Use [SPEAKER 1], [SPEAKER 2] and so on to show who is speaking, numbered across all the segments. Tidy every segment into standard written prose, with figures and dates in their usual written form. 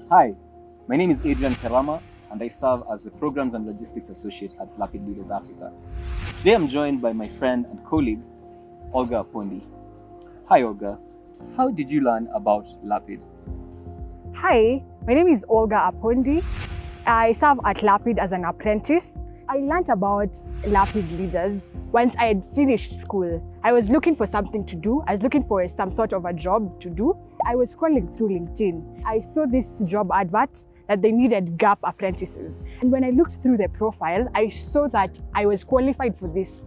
[SPEAKER 1] Hi, my name is Adrian Kerama and I serve as the Programs and Logistics Associate at Lapid Leaders Africa. Today I'm joined by my friend and colleague, Olga Apondi. Hi Olga, how did you learn about Lapid?
[SPEAKER 2] Hi, my name is Olga Apondi. I serve at Lapid as an apprentice. I learned about Lapid Leaders once I had finished school. I was looking for something to do. I was looking for some sort of a job to do. I was scrolling through LinkedIn. I saw this job advert that they needed gap apprentices. And when I looked through the profile, I saw that I was qualified for this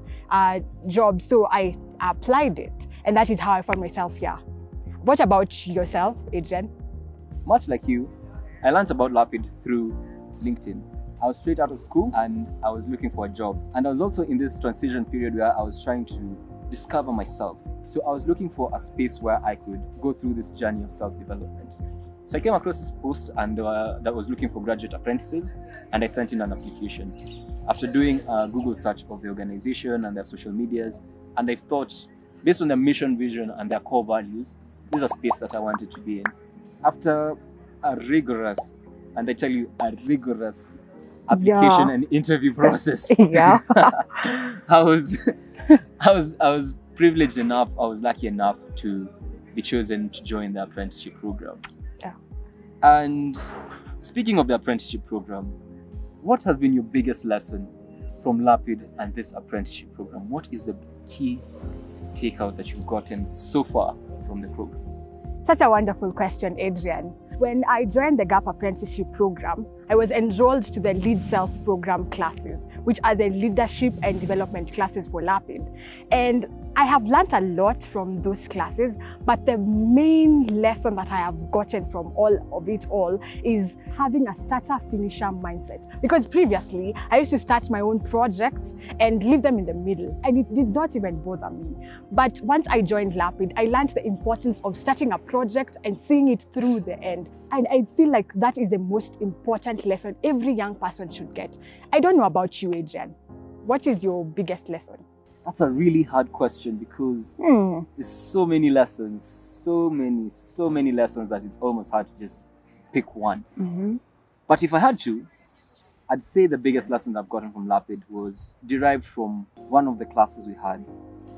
[SPEAKER 2] job, so I applied it. And that is how I found myself here. What about yourself, Adrian?
[SPEAKER 1] Much like you, I learned about Lapid through LinkedIn. I was straight out of school and I was looking for a job. And I was also in this transition period where I was trying to discover myself. So I was looking for a space where I could go through this journey of self-development. So I came across this post and that was looking for graduate apprentices, and I sent in an application. After doing a Google search of the organization and their social medias, and I thought, based on their mission, vision, and their core values, this is a space that I wanted to be in. After a rigorous, and I tell you, a rigorous application and interview process. I was privileged enough, I was lucky enough to be chosen to join the apprenticeship program. And speaking of the apprenticeship program, what has been your biggest lesson from Lapid and this apprenticeship program? What is the key takeout that you've gotten so far from the program?
[SPEAKER 2] Such a wonderful question, Adrian. When I joined the GAP apprenticeship program, I was enrolled to the Lead Self program classes, which are the leadership and development classes for Lapid. And I have learned a lot from those classes, but the main lesson that I have gotten from all of it is having a starter-finisher mindset. Because previously, I used to start my own projects and leave them in the middle, and it did not even bother me. But once I joined Lapid, I learned the importance of starting a project and seeing it through the end. And I feel like that is the most important lesson every young person should get. I don't know about you, Adrian. What is your biggest lesson?
[SPEAKER 1] That's a really hard question because there's so many lessons, so many lessons that it's almost hard to just pick one. But if I had to, I'd say the biggest lesson I've gotten from Lapid was derived from one of the classes we had.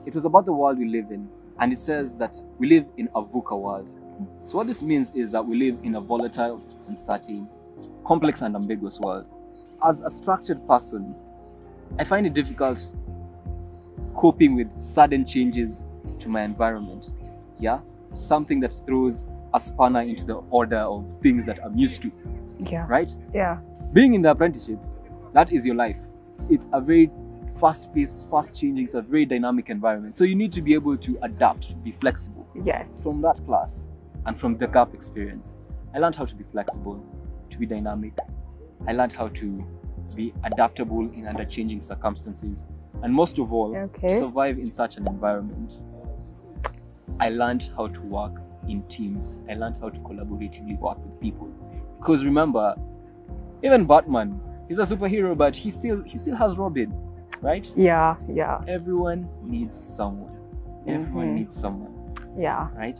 [SPEAKER 1] It was about the world we live in, and it says that we live in a VUCA world. So what this means is that we live in a volatile, uncertain, complex and ambiguous world. As a structured person, I find it difficult coping with sudden changes to my environment. Something that throws a spanner into the order of things that I'm used to. Right? Being in the apprenticeship, that is your life. It's a very fast-paced, fast-changing, it's a very dynamic environment. So you need to be able to adapt, to be flexible. From that class and from the GAP experience, I learned how to be flexible, to be dynamic. I learned how to be adaptable in under changing circumstances. And most of all, to survive in such an environment, I learned how to work in teams. I learned how to collaboratively work with people. Because remember, even Batman, he's a superhero, but he still has Robin, right? Everyone needs someone. Everyone needs someone. Right?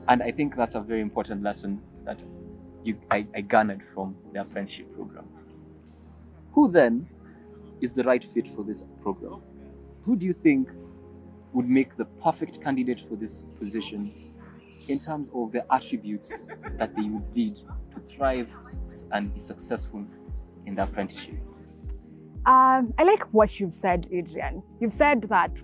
[SPEAKER 1] And I think that's a very important lesson that I garnered from the apprenticeship program. Who then is the right fit for this program? Who do you think would make the perfect candidate for this position in terms of the attributes that they would need to thrive and be successful in the apprenticeship?
[SPEAKER 2] I like what you've said, Adrian. You've said that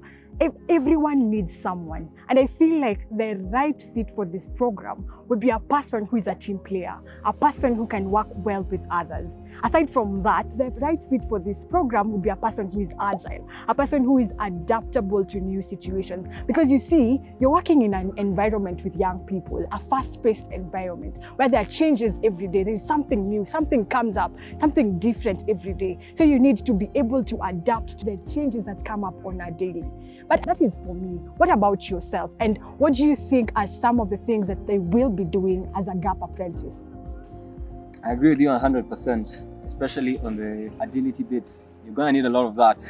[SPEAKER 2] everyone needs someone, and I feel like the right fit for this program would be a person who is a team player, a person who can work well with others. Aside from that, the right fit for this program would be a person who is agile, a person who is adaptable to new situations. Because you see, you're working in an environment with young people, a fast-paced environment where there are changes every day. There is something new, something comes up, something different every day. So you need to be able to adapt to the changes that come up on a daily. But that is for me. What about yourself? And what do you think are some of the things that they will be doing as a GAP apprentice?
[SPEAKER 1] I agree with you 100%, especially on the agility bits. You're going to need a lot of that.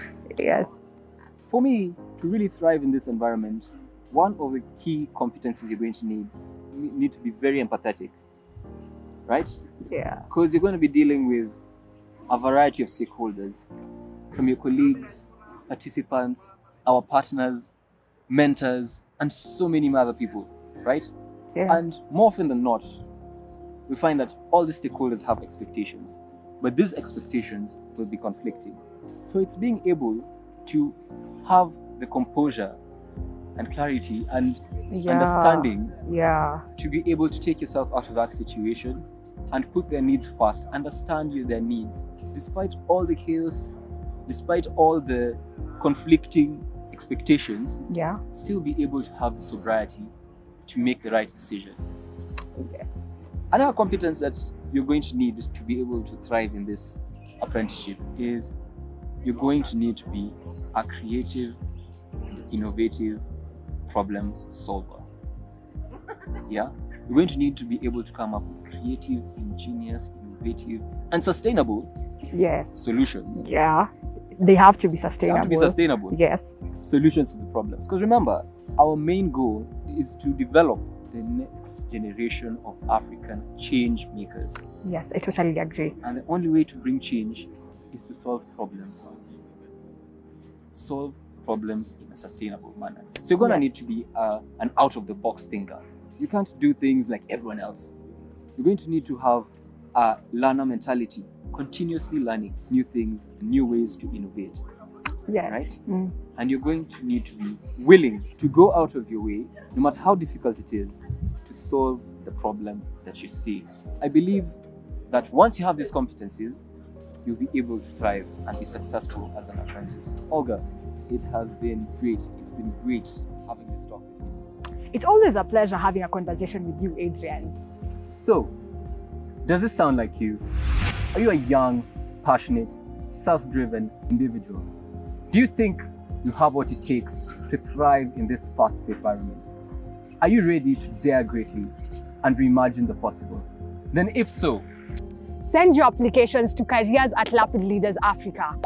[SPEAKER 1] For me, to really thrive in this environment, one of the key competencies you're going to need to be very empathetic. right?
[SPEAKER 2] Yeah.
[SPEAKER 1] Because you're going to be dealing with a variety of stakeholders, from your colleagues, participants, our partners, mentors, and so many other people, right?
[SPEAKER 2] Yeah.
[SPEAKER 1] And more often than not, we find that all the stakeholders have expectations, but these expectations will be conflicting. So it's being able to have the composure and clarity and understanding to be able to take yourself out of that situation and put their needs first, understand their needs. Despite all the chaos, despite all the conflicting expectations, still be able to have the sobriety to make the right decision.
[SPEAKER 2] Yes.
[SPEAKER 1] Another competence that you're going to need to be able to thrive in this apprenticeship is you're going to need to be a creative, innovative problem solver. Yeah? You're going to need to be able to come up with creative, ingenious, innovative, and sustainable solutions.
[SPEAKER 2] Yeah. They have to be sustainable.
[SPEAKER 1] They have to be sustainable.
[SPEAKER 2] Yes.
[SPEAKER 1] Solutions to the problems. Because remember, our main goal is to develop the next generation of African change makers.
[SPEAKER 2] Yes, I totally agree.
[SPEAKER 1] And the only way to bring change is to solve problems. Solve problems in a sustainable manner. So you're going to need to be an out-of-the-box thinker. You can't do things like everyone else. You're going to need to have a learner mentality, continuously learning new things, new ways to innovate.
[SPEAKER 2] Yes.
[SPEAKER 1] Right? And you're going to need to be willing to go out of your way, no matter how difficult it is, to solve the problem that you see. I believe that once you have these competencies, you'll be able to thrive and be successful as an apprentice. Olga, it has been great. It's been great having this talk with you.
[SPEAKER 2] It's always a pleasure having a conversation with you, Adrian.
[SPEAKER 1] So, does this sound like you? Are you a young, passionate, self-driven individual? Do you think you have what it takes to thrive in this fast-paced environment? Are you ready to dare greatly and reimagine the possible? Then if so,
[SPEAKER 2] send your applications to careers@Lapid Leaders Africa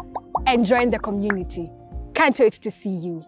[SPEAKER 2] and join the community. Can't wait to see you.